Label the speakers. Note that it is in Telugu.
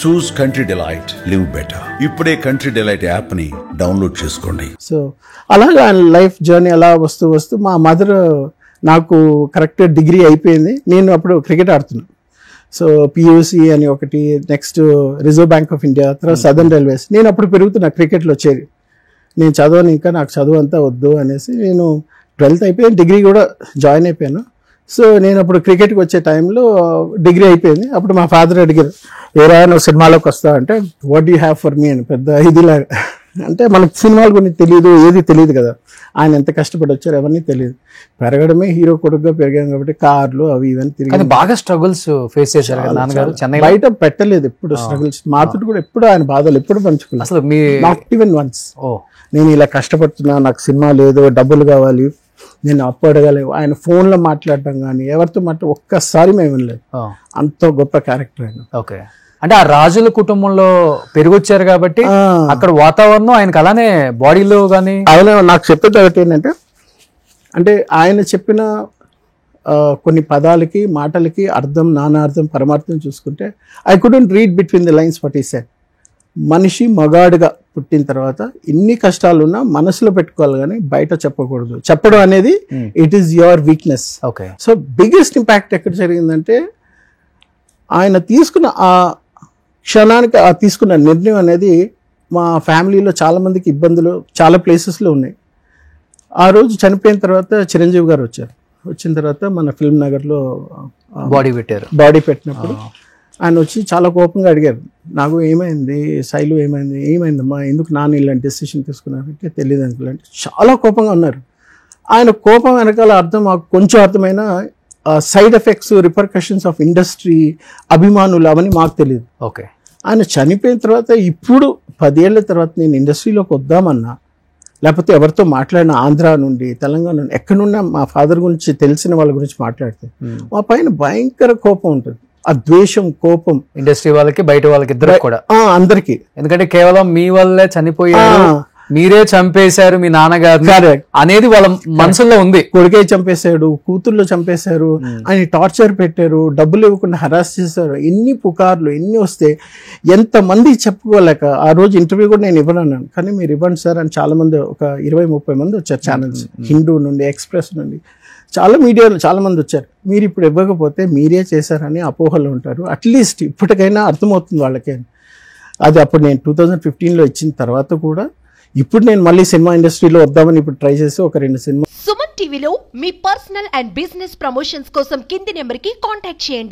Speaker 1: చూస్ కంట్రీ డిలైట్, లివ్ బెటర్. ఇప్పుడే కంట్రీ డిలైట్ యాప్ ని డౌన్లోడ్ చేసుకోండి.
Speaker 2: సో అలాగా లైఫ్ జర్నీ అలా వస్తూ వస్తూ మా మదర్, నాకు కరెక్ట్ డిగ్రీ అయిపోయింది, నేను అప్పుడు క్రికెట్ ఆడుతున్నాను. సో పియూసి అని ఒకటి, next reserve bank of India, తర్వాత సదర్న్ రైల్వేస్. నేను అప్పుడు పెరుగుతున్నా క్రికెట్లో చేరి. నేను చదవను, ఇంకా నాకు చదువు అంతా వద్దు అనేసి నేను 12th అయిపోయాను, డిగ్రీ కూడా జాయిన్ అయిపోయాను. సో నేను అప్పుడు క్రికెట్కి వచ్చే టైంలో డిగ్రీ అయిపోయింది. అప్పుడు మా ఫాదర్ అడిగారు, ఏరా నువ్వు సినిమాలోకి వస్తావు అంటే, what you have for me అని పెద్ద ఇదిలాగా. అంటే మనకు సినిమాల గురించి తెలియదు, ఏది తెలియదు కదా, ఆయన ఎంత కష్టపడి వచ్చారు ఎవరిని తెలియదు. పెరగడమే హీరో కొడుకుగా పెరిగాం కాబట్టి కార్లు అవి ఇవన్నీ తిరిగి
Speaker 3: బాగా స్ట్రగుల్స్ ఫేస్ చేశారు నాన్నగారు. చెన్నై
Speaker 2: బయట పెట్టలేదు ఎప్పుడు స్ట్రగుల్స్, మాతో కూడా ఎప్పుడు ఆయన బాధలు ఎప్పుడు పంచుకున్నాను.
Speaker 3: అసలు
Speaker 2: నాట్ ఈవెన్ వన్స్ నేను ఇలా కష్టపడుతున్నా, నాకు సినిమా లేదు, డబ్బులు కావాలి, నేను అప్పు అడగలేవు, ఆయన ఫోన్లో మాట్లాడటం కానీ ఎవరితో ఒక్కసారి మేము వినలేదు. అంత గొప్ప క్యారెక్టర్ ఆయన.
Speaker 3: ఓకే, అంటే ఆ రాజుల కుటుంబంలో పెరిగొచ్చారు కాబట్టి అక్కడ వాతావరణం ఆయనకు అలానే బాడీలో కానీ.
Speaker 2: ఆయన నాకు చెప్పేది ఒకటి ఏంటంటే, అంటే ఆయన చెప్పిన కొన్ని పదాలకి మాటలకి అర్థం, నానార్థం, పరమార్థం చూసుకుంటే I couldn't read between the lines what he said. మనిషి మగాడుగా పుట్టిన తర్వాత ఎన్ని కష్టాలున్నా మనసులో పెట్టుకోవాలి కానీ బయట చెప్పకూడదు. చెప్పడం అనేది it is your weakness.
Speaker 3: Okay,
Speaker 2: so biggest impact ఎక్కడ జరిగిందంటే, ఆయన తీసుకున్న ఆ క్షణానికి ఆ తీసుకున్న నిర్ణయం అనేది మా ఫ్యామిలీలో చాలా మందికి ఇబ్బందులు చాలా ప్లేసెస్లో ఉన్నాయి. ఆ రోజు చనిపోయిన తర్వాత చిరంజీవి గారు వచ్చారు. వచ్చిన తర్వాత మన ఫిల్మ్ నగర్లో బాడీ పెట్టినప్పుడు ఆయన వచ్చి చాలా కోపంగా అడిగారు, నాకు ఏమైంది శైలు, ఏమైందమ్మా, ఎందుకు నాన్న ఇలాంటి డెసిషన్ తీసుకున్నారంటే తెలియదు అంకుల్ అంటే చాలా కోపంగా ఉన్నారు. ఆయన కోపం వెనకాల అర్థం మాకు కొంచెం అర్థమైన side effects, repercussions of industry, అభిమానులు అవన్నీ మాకు తెలియదు.
Speaker 3: ఓకే,
Speaker 2: ఆయన చనిపోయిన తర్వాత ఇప్పుడు 10 ఏళ్ల తర్వాత నేను ఇండస్ట్రీలోకి వద్దామన్నా, లేకపోతే ఎవరితో మాట్లాడిన ఆంధ్ర నుండి, తెలంగాణ నుండి, ఎక్కడున్నా మా ఫాదర్ గురించి తెలిసిన వాళ్ళ గురించి మాట్లాడితే మా పైన భయంకర కోపం ఉంటుంది. ఆ ద్వేషం, కోపం
Speaker 3: ఇండస్ట్రీ వాళ్ళకి బయట వాళ్ళకి ఇద్దరు కూడా,
Speaker 2: అందరికి.
Speaker 3: ఎందుకంటే కేవలం మీ వల్లే చనిపోయారు, మీరే చంపేశారు మీ నాన్నగారు అనేది వాళ్ళ మనసులో ఉంది.
Speaker 2: కొడుకే చంపేశాడు, కూతుర్లు చంపేశారు, ఆయన టార్చర్ పెట్టారు, డబ్బులు ఇవ్వకుండా హరాస్ చేశారు, ఎన్ని పుకార్లు ఎన్ని వస్తే ఎంతమంది చెప్పుకోలేక ఆ రోజు ఇంటర్వ్యూ కూడా నేను ఇవ్వనన్నాను. కానీ మీరు ఇవ్వండి సార్ అని చాలా మంది, ఒక 20-30 మంది వచ్చారు ఛానల్స్, హిందూ నుండి, ఎక్స్ప్రెస్ నుండి, చాలా మీడియాలో చాలా మంది వచ్చారు. మీరు ఇప్పుడు ఇవ్వకపోతే మీరే చేశారని అపోహలు ఉంటారు, అట్లీస్ట్ ఇప్పటికైనా అర్థమవుతుంది వాళ్ళకి. అది అప్పుడు నేను 2015లో ఇచ్చిన తర్వాత కూడా ఇప్పుడు నేను మళ్ళీ సినిమా ఇండస్ట్రీలో వద్దామని ఇప్పుడు ట్రై చేసి ఒక 2 సినిమా.
Speaker 4: సుమన్ టీవీలో మీ పర్సనల్ అండ్ బిజినెస్ ప్రమోషన్స్ కోసం కింది నెంబర్కి కాంటాక్ట్ చేయండి.